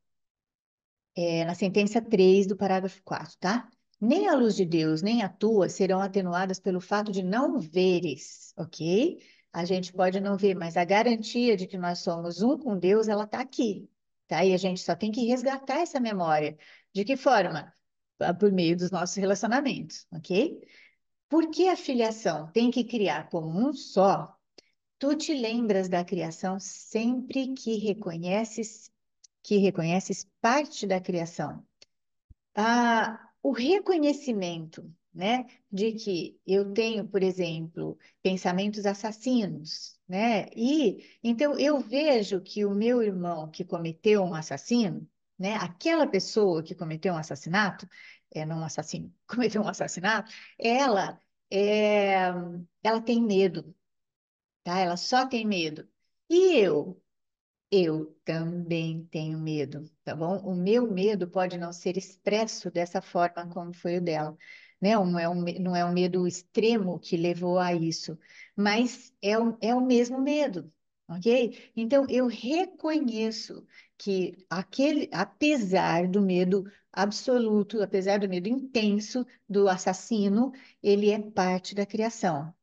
Speaker 1: Na sentença 3 do parágrafo 4, tá? Nem a luz de Deus, nem a tua serão atenuadas pelo fato de não veres, ok? A gente pode não ver, mas a garantia de que nós somos um com Deus, ela está aqui, tá? E a gente só tem que resgatar essa memória. De que forma? Por meio dos nossos relacionamentos, ok? Porque a filiação tem que criar como um só, tu te lembras da criação sempre que reconheces parte da criação. O reconhecimento, né, de que eu tenho, por exemplo, pensamentos assassinos, né, e então eu vejo que o meu irmão que cometeu um assassino, né, aquela pessoa que cometeu um assassinato, não um assassino, cometeu um assassinato, ela, é, ela tem medo, tá? Ela só tem medo. E eu também tenho medo, tá bom? O meu medo pode não ser expresso dessa forma como foi o dela, né? Não é um medo extremo que levou a isso, mas é o mesmo medo, ok? Então, eu reconheço que apesar do medo absoluto, apesar do medo intenso do assassino, ele é parte da criação.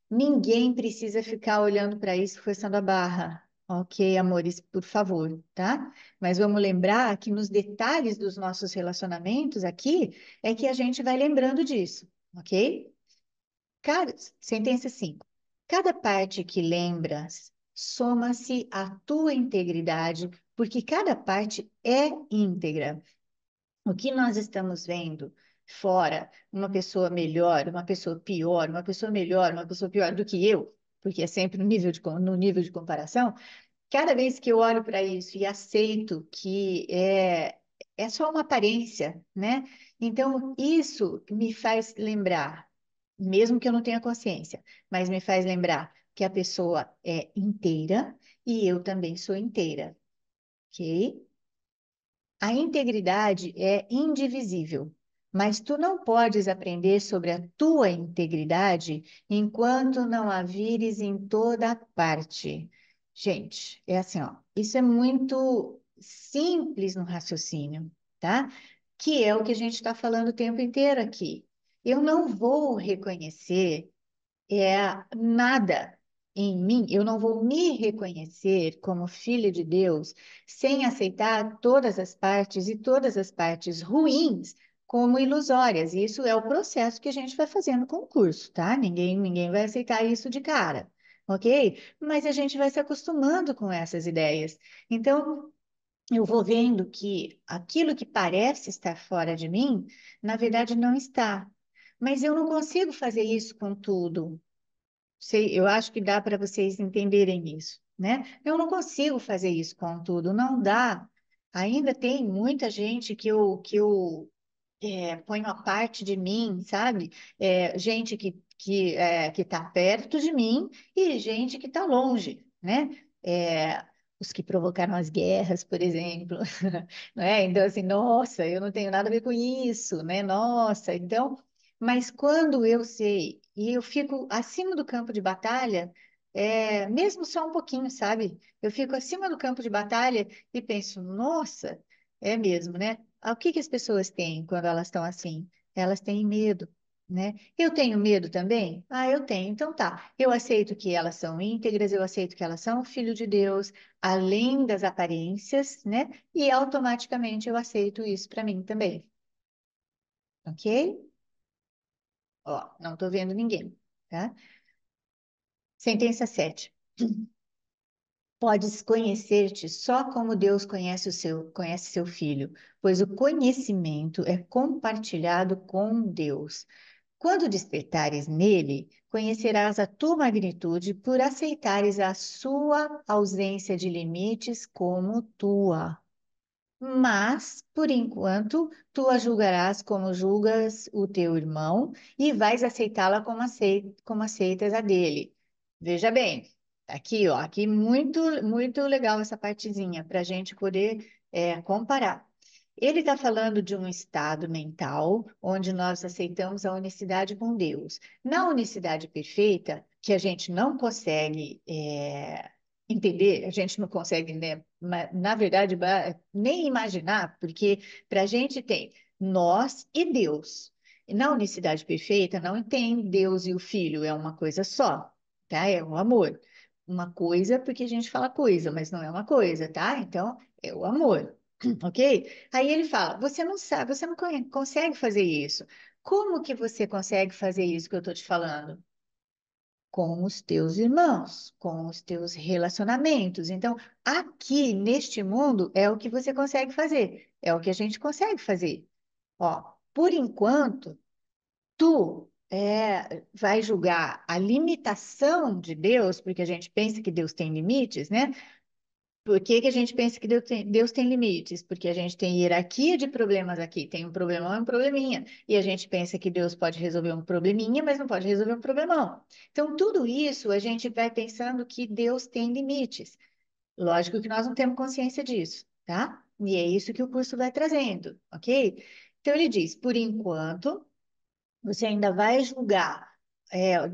Speaker 1: Ninguém precisa ficar olhando para isso forçando a barra. Ok, amores, por favor, tá? Mas vamos lembrar que nos detalhes dos nossos relacionamentos aqui é que a gente vai lembrando disso, ok? Cada, sentença 5. Cada parte que lembras soma-se à tua integridade, porque cada parte é íntegra. O que nós estamos vendo fora, uma pessoa melhor, uma pessoa pior, uma pessoa melhor, uma pessoa pior do que eu, porque é sempre no nível de comparação, cada vez que eu olho para isso e aceito que é só uma aparência, né? Então, isso me faz lembrar, mesmo que eu não tenha consciência, mas me faz lembrar que a pessoa é inteira e eu também sou inteira, ok? A integridade é indivisível, mas tu não podes aprender sobre a tua integridade enquanto não a vires em toda parte. Gente, é assim, ó, isso é muito simples no raciocínio, tá? Que é o que a gente está falando o tempo inteiro aqui. Eu não vou reconhecer nada em mim, eu não vou me reconhecer como filha de Deus sem aceitar todas as partes e todas as partes ruins como ilusórias. Isso é o processo que a gente vai fazendo com o curso, tá? Ninguém vai aceitar isso de cara, ok? Mas a gente vai se acostumando com essas ideias. Então, eu vou vendo que aquilo que parece estar fora de mim, na verdade não está. Mas eu não consigo fazer isso com tudo. Eu acho que dá para vocês entenderem isso, né? Eu não consigo fazer isso com tudo, não dá. Ainda tem muita gente que eu ponho a parte de mim, sabe? Gente que está perto de mim e gente que está longe, né? É, os que provocaram as guerras, por exemplo, não é? Então, assim, nossa, eu não tenho nada a ver com isso, né? Nossa, então, mas quando eu sei e eu fico acima do campo de batalha, mesmo só um pouquinho, sabe? Eu fico acima do campo de batalha e penso, nossa, é mesmo, né? O que que as pessoas têm quando elas estão assim? Elas têm medo, né? Eu tenho medo também? Ah, eu tenho. Então tá. Eu aceito que elas são íntegras, eu aceito que elas são filho de Deus, além das aparências, né? E automaticamente eu aceito isso para mim também. Ok? Ó, não estou vendo ninguém, tá? Sentença 7. Podes conhecer-te só como Deus conhece seu filho, pois o conhecimento é compartilhado com Deus. Quando despertares nele, conhecerás a tua magnitude por aceitares a sua ausência de limites como tua. Mas, por enquanto, tu a julgarás como julgas o teu irmão e vais aceitá-la como aceitas a dele. Veja bem, aqui, ó, aqui muito legal essa partezinha para a gente poder comparar. Ele está falando de um estado mental onde nós aceitamos a unicidade com Deus. Na unicidade perfeita, que a gente não consegue entender, a gente não consegue, né, na verdade, nem imaginar, porque para a gente tem nós e Deus. E na unicidade perfeita, não tem Deus e o Filho, é uma coisa só, tá? É o amor. Uma coisa, porque a gente fala coisa, mas não é uma coisa, tá? Então, é o amor. Ok? Aí ele fala: você não sabe, você não consegue fazer isso. Como que você consegue fazer isso que eu estou te falando? Com os teus irmãos, com os teus relacionamentos. Então, aqui neste mundo é o que você consegue fazer, é o que a gente consegue fazer. Ó, por enquanto, tu vai julgar a limitação de Deus, porque a gente pensa que Deus tem limites, né? Por que que a gente pensa que Deus tem limites? Porque a gente tem hierarquia de problemas aqui. Tem um problemão e um probleminha. E a gente pensa que Deus pode resolver um probleminha, mas não pode resolver um problemão. Então, tudo isso a gente vai pensando que Deus tem limites. Lógico que nós não temos consciência disso, tá? E é isso que o curso vai trazendo, ok? Então, ele diz: por enquanto, Você ainda vai julgar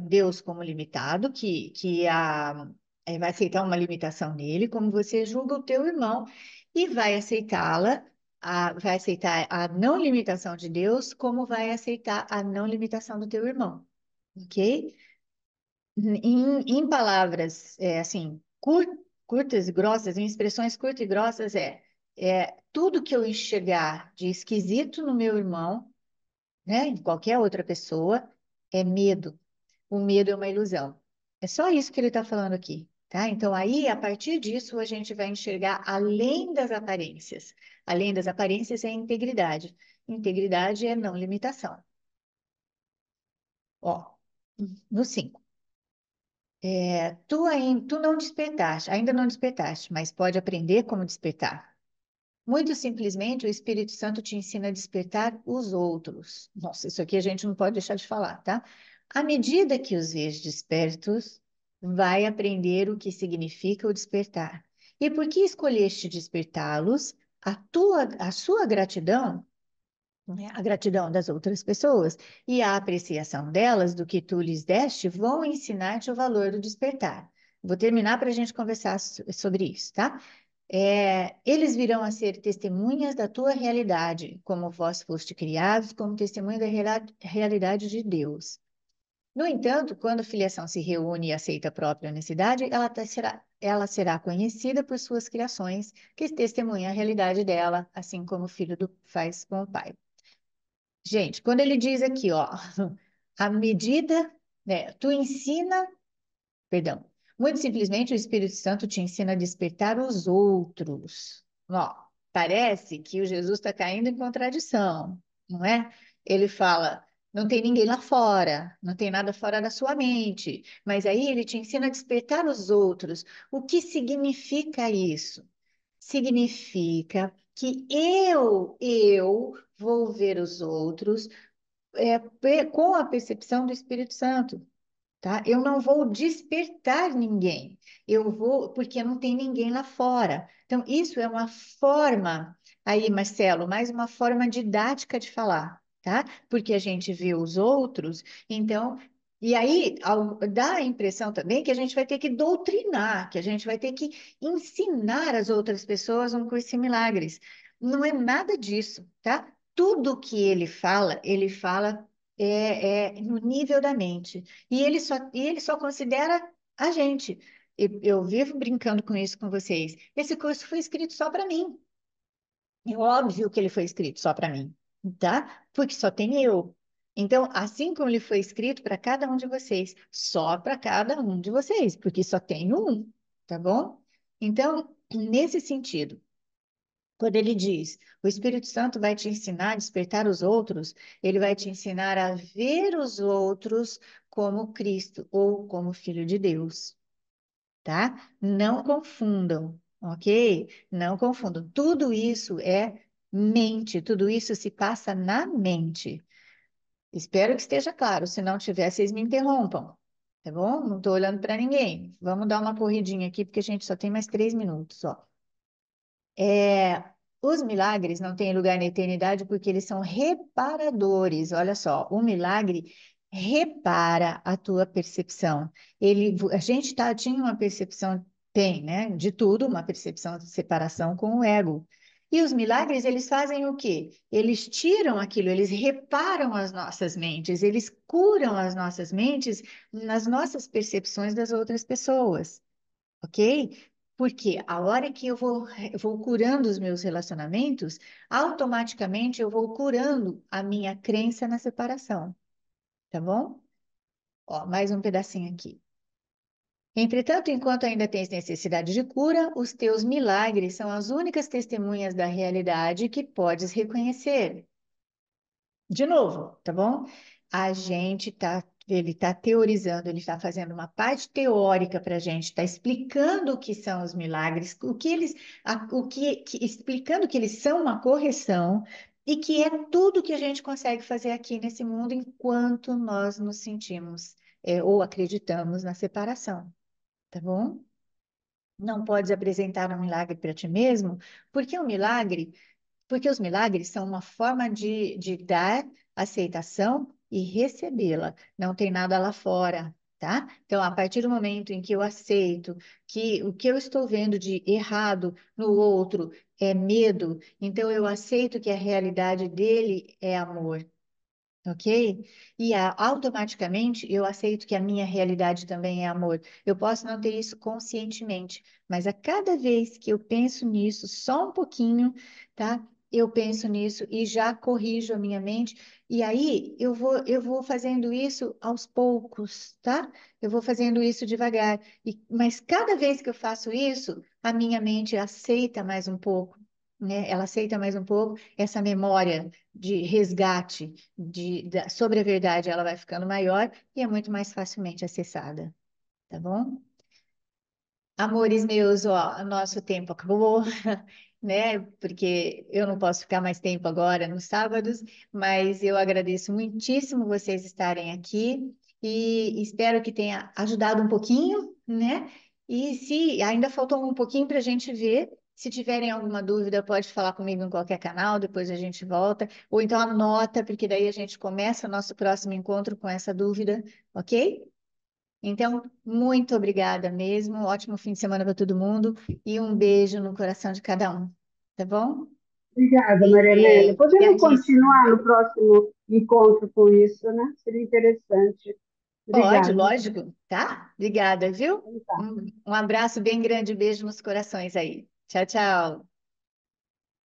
Speaker 1: Deus como limitado, vai aceitar uma limitação nele, como você julga o teu irmão, e vai aceitá-la, vai aceitar a não limitação de Deus, como vai aceitar a não limitação do teu irmão, ok? Em palavras assim, curtas e grossas, em expressões curtas e grossas, tudo que eu enxergar de esquisito no meu irmão, né, em qualquer outra pessoa, é medo. O medo é uma ilusão. É só isso que ele está falando aqui, tá? Então, aí, a partir disso, a gente vai enxergar além das aparências. Além das aparências é integridade. Integridade é não limitação. Ó, no 5. Tu não despertaste, ainda não despertaste, mas pode aprender como despertar. Muito simplesmente, o Espírito Santo te ensina a despertar os outros. Nossa, isso aqui a gente não pode deixar de falar, tá? À medida que os vês despertos, vai aprender o que significa o despertar. E por que escolheste despertá-los? A sua gratidão, né, a gratidão das outras pessoas e a apreciação delas do que tu lhes deste vão ensinar-te o valor do despertar. Vou terminar para a gente conversar sobre isso, tá? Eles virão a ser testemunhas da tua realidade, como vós foste criados como testemunha da realidade de Deus. No entanto, quando a filiação se reúne e aceita a própria unicidade, ela será conhecida por suas criações, que testemunham a realidade dela, assim como o filho faz com o pai. Gente, quando ele diz aqui, ó, a medida, né, tu ensina. Perdão. Muito simplesmente, o Espírito Santo te ensina a despertar os outros. Ó, parece que o Jesus está caindo em contradição, não é? Ele fala, não tem ninguém lá fora, não tem nada fora da sua mente, mas aí ele te ensina a despertar os outros. O que significa isso? Significa que eu vou ver os outros com a percepção do Espírito Santo, tá? Eu não vou despertar ninguém. Eu vou, porque não tem ninguém lá fora. Então, isso é uma forma, aí, Marcelo, mais uma forma didática de falar, tá? Porque a gente vê os outros, então. E aí, dá a impressão também que a gente vai ter que doutrinar, que a gente vai ter que ensinar as outras pessoas um curso em milagres. Não é nada disso, tá? Tudo que ele fala no nível da mente. E ele só considera a gente. Eu vivo brincando com isso com vocês. Esse curso foi escrito só para mim. É óbvio que ele foi escrito só para mim, tá? Porque só tem eu. Então, assim como ele foi escrito para cada um de vocês, só para cada um de vocês, porque só tem um, tá bom? Então, nesse sentido. Quando ele diz, o Espírito Santo vai te ensinar a despertar os outros, ele vai te ensinar a ver os outros como Cristo ou como Filho de Deus, tá? Não confundam, ok? Não confundam. Tudo isso é mente, tudo isso se passa na mente. Espero que esteja claro, se não tiver, vocês me interrompam, tá bom? Não estou olhando para ninguém. Vamos dar uma corridinha aqui, porque a gente só tem mais 3 minutos, ó. É, os milagres não têm lugar na eternidade porque eles são reparadores. Olha só, o milagre repara a tua percepção. A gente tinha uma percepção, tem, né, de tudo, uma percepção de separação com o ego. E os milagres, eles fazem o quê? Eles tiram aquilo, eles reparam as nossas mentes, eles curam as nossas mentes nas nossas percepções das outras pessoas, ok? Porque a hora que eu vou curando os meus relacionamentos, automaticamente eu vou curando a minha crença na separação, tá bom? Ó, mais um pedacinho aqui. Entretanto, enquanto ainda tens necessidade de cura, os teus milagres são as únicas testemunhas da realidade que podes reconhecer. De novo, tá bom? Ele está teorizando, ele está fazendo uma parte teórica para a gente, está explicando o que são os milagres, explicando que eles são uma correção e que é tudo que a gente consegue fazer aqui nesse mundo enquanto nós nos sentimos, ou acreditamos na separação, tá bom? Não podes apresentar um milagre para ti mesmo, porque o milagre porque os milagres são uma forma de dar aceitação e recebê-la. Não tem nada lá fora, tá? Então, a partir do momento em que eu aceito que o que eu estou vendo de errado no outro é medo, então eu aceito que a realidade dele é amor. Ok? E automaticamente eu aceito que a minha realidade também é amor. Eu posso não ter isso conscientemente, mas a cada vez que eu penso nisso, só um pouquinho, tá? Eu penso nisso e já corrijo a minha mente. E aí eu vou fazendo isso aos poucos, tá? Eu vou fazendo isso devagar. Mas cada vez que eu faço isso, a minha mente aceita mais um pouco, né? Ela aceita mais um pouco essa memória de resgate sobre a verdade, ela vai ficando maior e é muito mais facilmente acessada, tá bom? Amores meus, ó, nosso tempo acabou, né? Porque eu não posso ficar mais tempo agora nos sábados, mas eu agradeço muitíssimo vocês estarem aqui e espero que tenha ajudado um pouquinho, né? E se ainda faltou um pouquinho para a gente ver, se tiverem alguma dúvida, pode falar comigo em qualquer canal, depois a gente volta, ou então anota, porque daí a gente começa o nosso próximo encontro com essa dúvida, ok? Então, muito obrigada mesmo. Ótimo fim de semana para todo mundo e um beijo no coração de cada um. Tá bom?
Speaker 2: Obrigada, Marianela. Podemos
Speaker 1: Obrigadíssima.
Speaker 2: continuar no próximo encontro com isso, né? Seria interessante.
Speaker 1: Pode,
Speaker 2: Obrigada.
Speaker 1: lógico, tá? Obrigada, viu?
Speaker 2: Então, tá.
Speaker 1: Um abraço bem grande, beijo nos corações aí. Tchau, tchau.